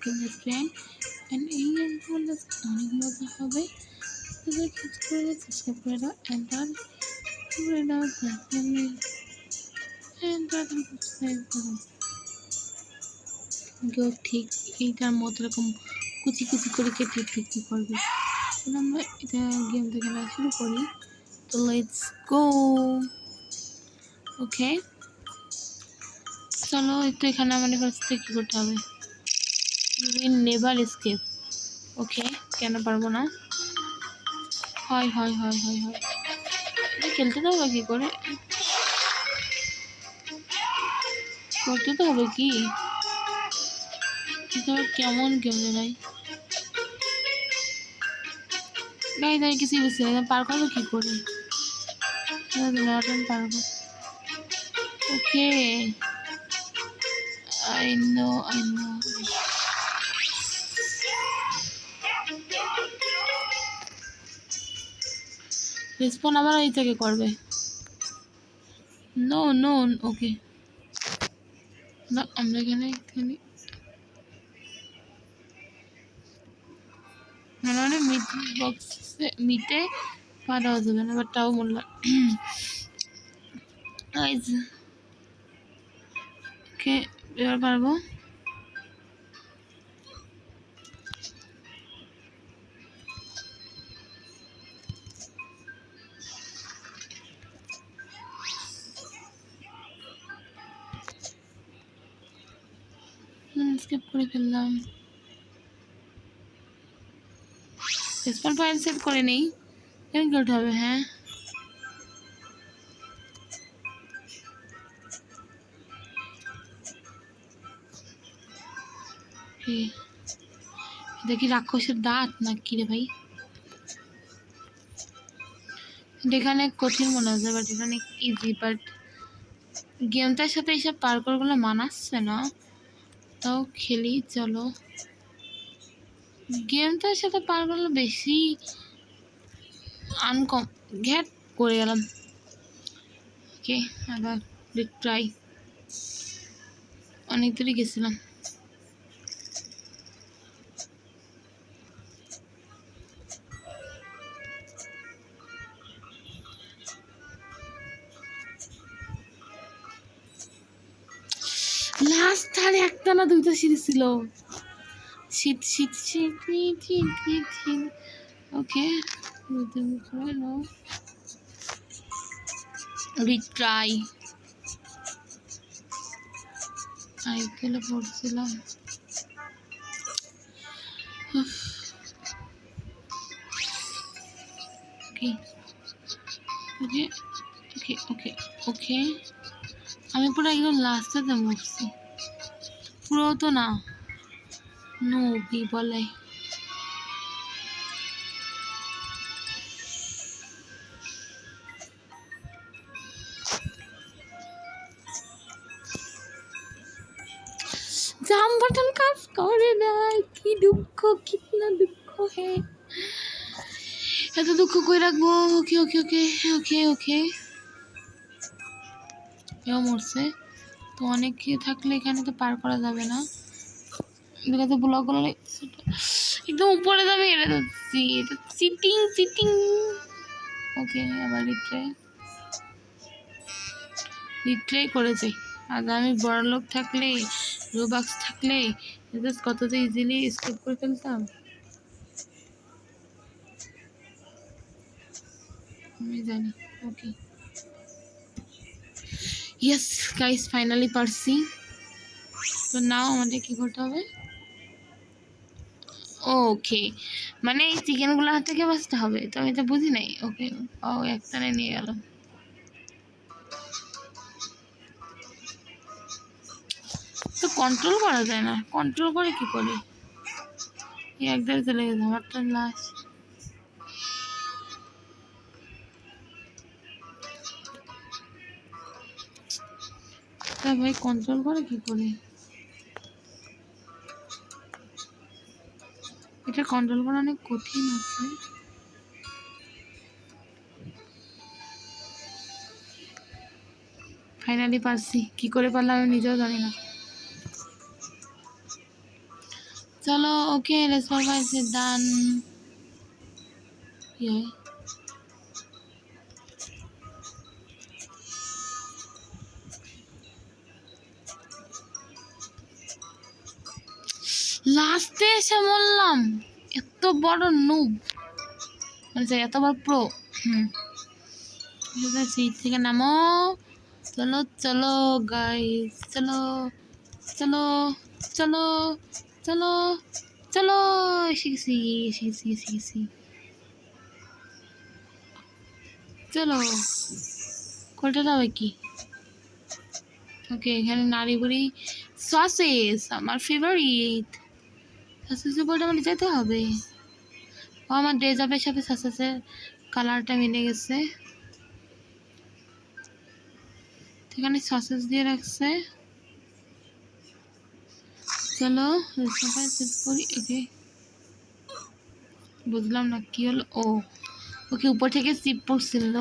Kill the friend and এই গেমটা অনেক মজা হবে। সাবস্ক্রাইব করে দাও অ্যান্ড করে দাও সাবস্ক্রাইব করো। কেউ ঠিক এইটার মতো এরকম কুচি কুচি করে কেটে বিক্রি করবে। আমরা এটা গেমটা খেলা শুরু করি। তো লেটস গো। ওকে চলো, একটু এখানে আমাদের ফার্স্ট থেকে কী করতে হবে? Will never escape. ওকে, কেন পারবো না? হয় হয় হয় হয় হয় এটা খেলতে তো হবে কি করে? করতে তো হবে কি? কেমন গেম রে ভাই? গাইজ আমি কিছুই বুঝছি না, পার করবো কি করে? পারবো। ওকে I know. রেসপন আবার এই থেকে করবে। নো নো ওকে না, আমরা এখানে মানে মিট বক্সে মিটে পাওয়া যাবে না, বাট তাও বললাম ওকে এবার পারবো। স্কিপ করে ফেললাম। রেসপন পয়েন্ট সেভ করে নেই, কেন করতে হবে? হ্যাঁ দেখি রাক্ষসের দাঁত না কি রে ভাই? এখানে কঠিন মনে হচ্ছে, বাট এটা অনেক ইজি। বাট গেমটার সাথে এইসব পার্করগুলো মানাচ্ছে না, তাও খেলি। চলো, গেমটার সাথে পার্করগুলো বেশি আনকম ঘ্যাট করে গেলাম। ওকে আবার ট্রাই, অনেক দূরে গেছিলাম। লাস্ট ধারে একটা না দুইটা সিঁড়ি ছিল। শীত শীত শীত শীত শীত শীত। ওকে রিট্রাই। সাইকেলে পড়ছিলাম। ওকে ওকে ওকে ওকে ওকে আমি পুরো একদম লাস্টে মরছি, পুরো তো না। নো কি বলে জাম বাটন কাজ করে নাই, কি দুঃখ, কিতনা দুঃখ হে, এত দুঃখ কই রাখবো? ওকে ওকে ওকে ওকে ওকে কেউ মরছে তো, অনেক থাকলে এখানে তো পার করা যাবে না, এদিকে ব্লক গুলো একদম উপরে যাবে। এটা তো সিটিং সিটিং। ওকে আবার রিট্রাই করেছে। আগে আমি বড় লোক থাকলে, রোবাক্স থাকলে কত তো ইজিলি স্কিপ করে ফেলতাম। আমি জানি। ওকে ইয়েস গাইস, ফাইনালি পারছি। তো নাও আমাদের কি করতে হবে? ওকে মানে এই চিকেনগুলো হাত থেকে বাঁচতে হবে, তো আমি তো বুঝি নাই। ওকে ও একটানে নিয়ে গেলাম। তো কন্ট্রোল করা যায় না, কন্ট্রোল করে কি করে? একদারে চলে গেছে আমার তো লাশ। তা ভাই কন্ট্রোল করে কি করে? এটা কন্ট্রোল করা অনেক কঠিন আছে। ফাইনালি পারছি, কি করে পারলাম আমি নিজেও জানি না। চলো ওকে রেসপন্স ডান কি হয় লাস্টে এসে বললাম এত বড় নুব মানে এত বড় প্রো সিট থেকে নামো চলো চলো গাইস চলো চলো চলো চলো চলো এসে গেছি এসে গেছি এসে গেছি চলো কোলটা যাবে কি ওকে এখানে নারী বুড়ি সসেস আমার ফেভারিট সসেসের উপরটা মানে যেতে হবে ও আমার ডেজার্টের সাথে সসেসের কালারটা মিলে গেছে এখানে সসেস দিয়ে রাখছে চলো সবাই সেট করি ওকে বুঝলাম না কি হলো ও ওকে উপর থেকে সিপ পড়ছিল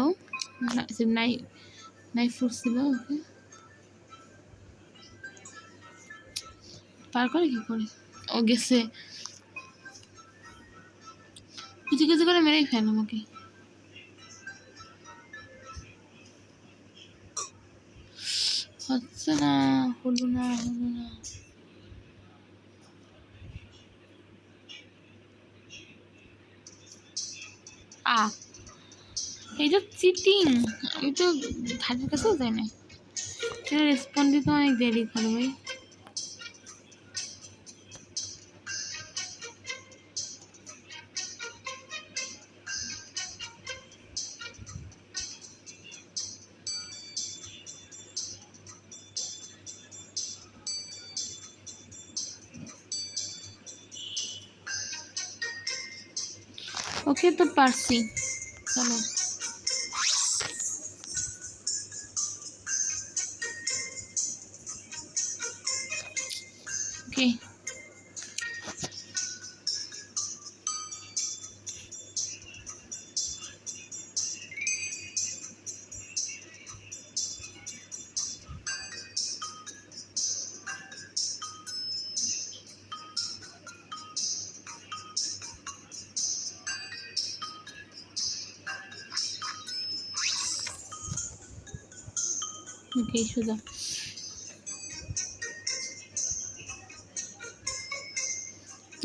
সিপ নাই নাইফ পড়ছিল ওকে পার করে কি করে ও গেছে কিছু কিছু করে মেরেই ফেল আমাকে হচ্ছে না হলো না হলো না এটা চিটিং আমি তো ধারের কাছেও যাই না এটা রেসপন্ড দিতে অনেক দেরি করে ভাই ওকে তো পারছি চলো ওকে ওকে সোজা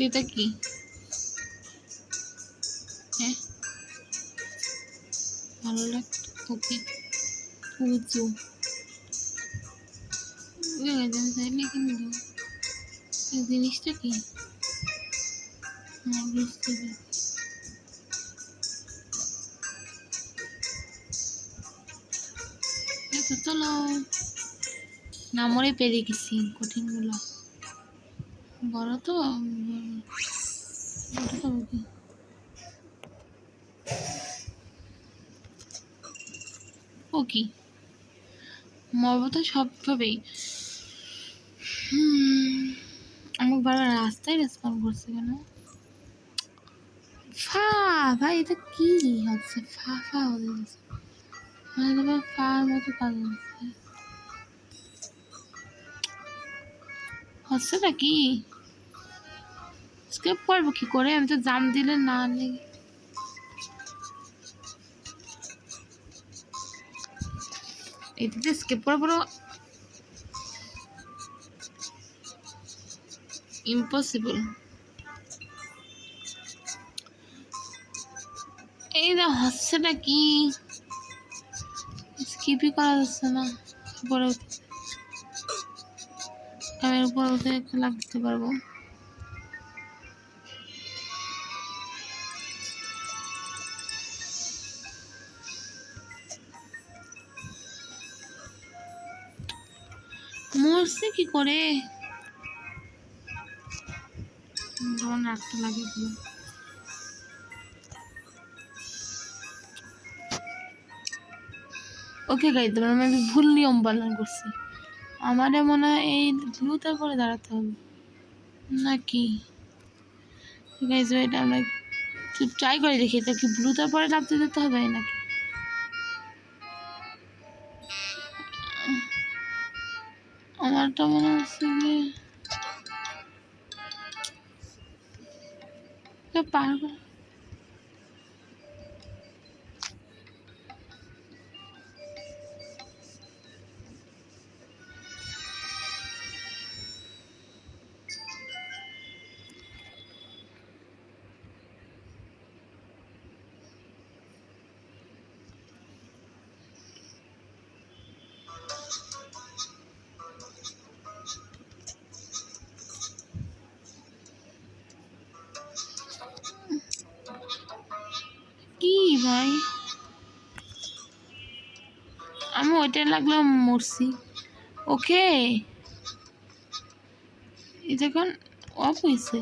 এটা কি হ্যাঁ ভালো লাগতো ওকে উঁচু চাইলে কিন্তু এই জিনিসটা কি বুঝতে পারছি চলো না মরে পেরে গেছি কঠিনগুলো বড় তো ও কি মরবো তো সবভাবেই আমাকে বারবার রাস্তায় রেসপন্ড করছে কেন ফা ভাই এটা কি হচ্ছে ফা ফা হচ্ছে মানে ফার মতো কাজ হচ্ছে হচ্ছে না কি স্কেপ করবো কি করে আমি তো জাম দিলে না লেগে এটাতে স্কেপ করা পুরো ইম্পসিবল এই যে হচ্ছেটা কি স্কিপই করা যাচ্ছে না উপরে আমি উপরে উঠে খেলা করতে পারবো মরছে কি করে রাখতে লাগে ওকে গাইতে পারবো আমি ভুল নিয়ম পালন করছি আমার মনে হয় এই ব্লুটার পরে দাঁড়াতে হবে নাকি ঠিক আছে এটা আমরা ট্রাই করে দেখি এটা কি ব্লুটার পরে নামতে যেতে হবে নাকি আমারটা মনে হচ্ছে যে তো পার করে কি ভাই, আমি ওইটাই লাগলাম মরছি। ওকে, এটা এখন অফ হয়েছে।